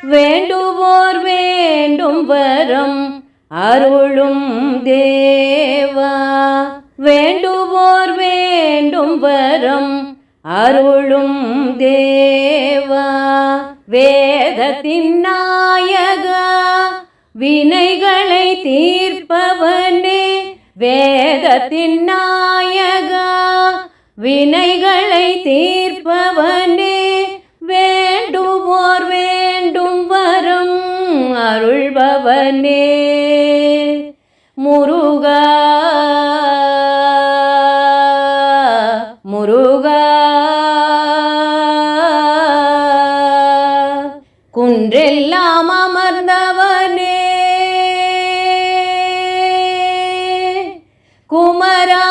வேண்டுவோர் வேண்டும் வரம் அருளும் தேவா. வேண்டுவோர் வேண்டும் வரம் அருளும் தேவா. வேதத்தின் நாயகா வினைகளை தீர்ப்பவனே. வேதத்தின் நாயகா வினைகளை தீர்ப்பவனே. வேண்டுவோர் வேண்டும் வரம் அருள்பவனே. முருகா முருகா குன்றெல்லாம் அமர்ந்தவனே. குமரா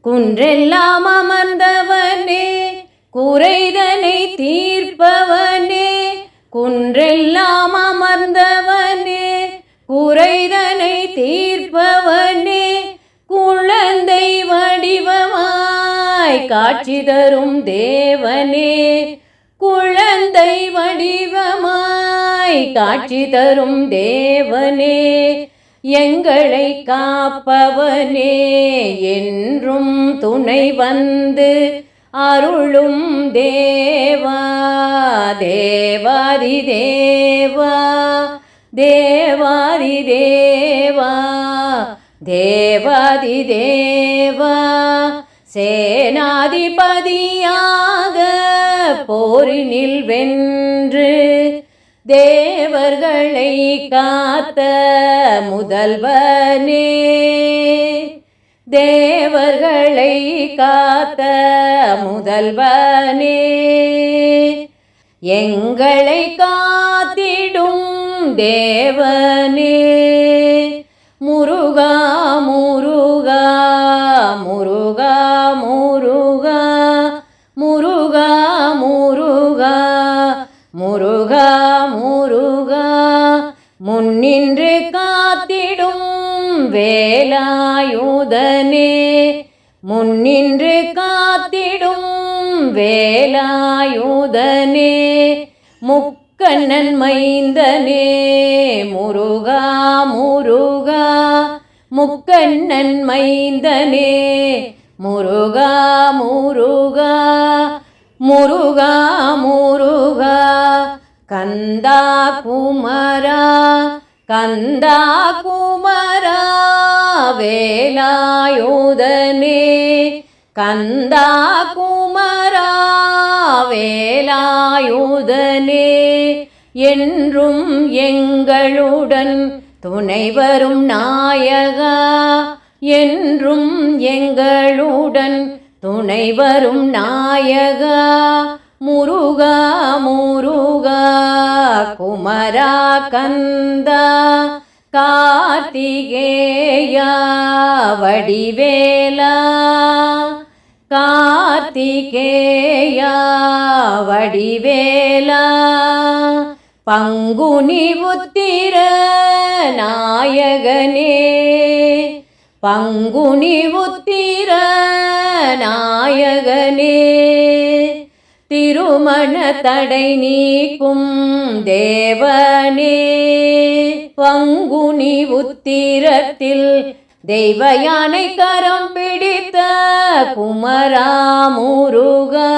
குன்றெல்லாம் அமர்ந்தவனே. குறைதனை தீர்ப்பவனே. குன்றெல்லாம் அமர்ந்தவனே. குறைதனை தீர்ப்பவனே. குழந்தை வடிவமாய் காட்சி தரும் தேவனே. குழந்தை வடிவமாய் காட்சி தரும் தேவனே. எங்களை காப்பவனே என்றும் துணை வந்து அருளும் தேவா. தேவாதி தேவா தேவாதி தேவா தேவாதி தேவா. சேனாதிபதியாக போரினில் வென்று தேவர்களை காத்த முதல்வனே. தேவர்களை காத்த முதல்வனே. எங்களை காத்திடும் தேவனே. முருகா முருகா முருகா முருகா முருகா முருகா முருகா முருகா. முன்னின்று காத்திடும் வேலாயுதனே. முன்னின்று காத்திடும் வேலாயுதனே. முக்கண்ணன் மைந்தனே. முருகா முருகா முக்கண்ணன் மைந்தனே. முருகா முருகா முருகா முருகா. கந்தா குமரா கந்தா குமரா வேலாயுதனே. கந்தா குமரா வேலாயுதனே. என்றும் எங்களுடன் துணை வரும் நாயகா. என்றும் எங்களுடன் துணை வரும் நாயகா. முருகா முருகா குமரா கந்தா. கார்த்திகேயா வடிவேலா. கார்த்திகேயா வடிவேலா. பங்குனி உத்திர நாயகனே. பங்குனி உத்திர நாயகனே. திருமண தடை நீக்கும் தேவனே. பங்குனி உத்திரத்தில் தெய்வ யானை கரம் பிடித்த குமரா முருகா.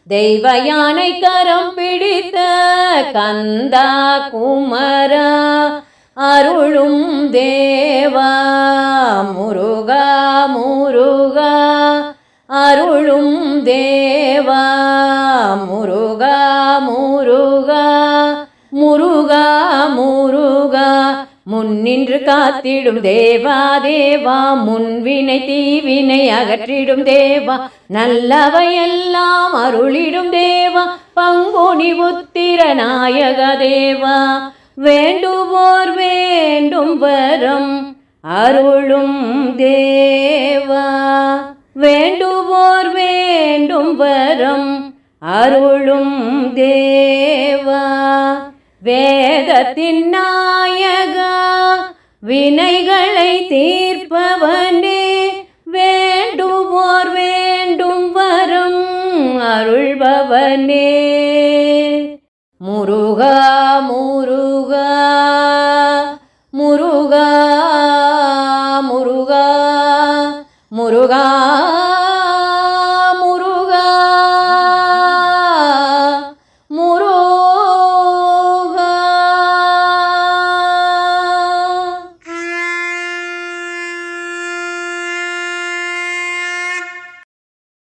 தெய்வ யானை கரம் பிடித்த கந்தா குமரா. அருளும் தேவா முருகா முருகா. அருளும் தேவா முருகா முருகா முருகா முருகா. முன்னின்று காத்திடும் தேவா தேவா. முன்வினை தீவினை அகற்றிடும் தேவா. நல்லவையெல்லாம் அருளிடும் தேவா. பங்குனி உத்திர நாயக தேவா. வேண்டுவோர் வேண்டும் வரம் அருளும் தேவா. வேண்டுவோர் வேண்டும் வரம் அருளும் தேவா. வேதத்தின் நாயகா வினைகளை தீர்ப்பவனே. வேண்டுவோர் வேண்டும் கொண்டவனே முருகா முருகா முருகா முருகா முருகா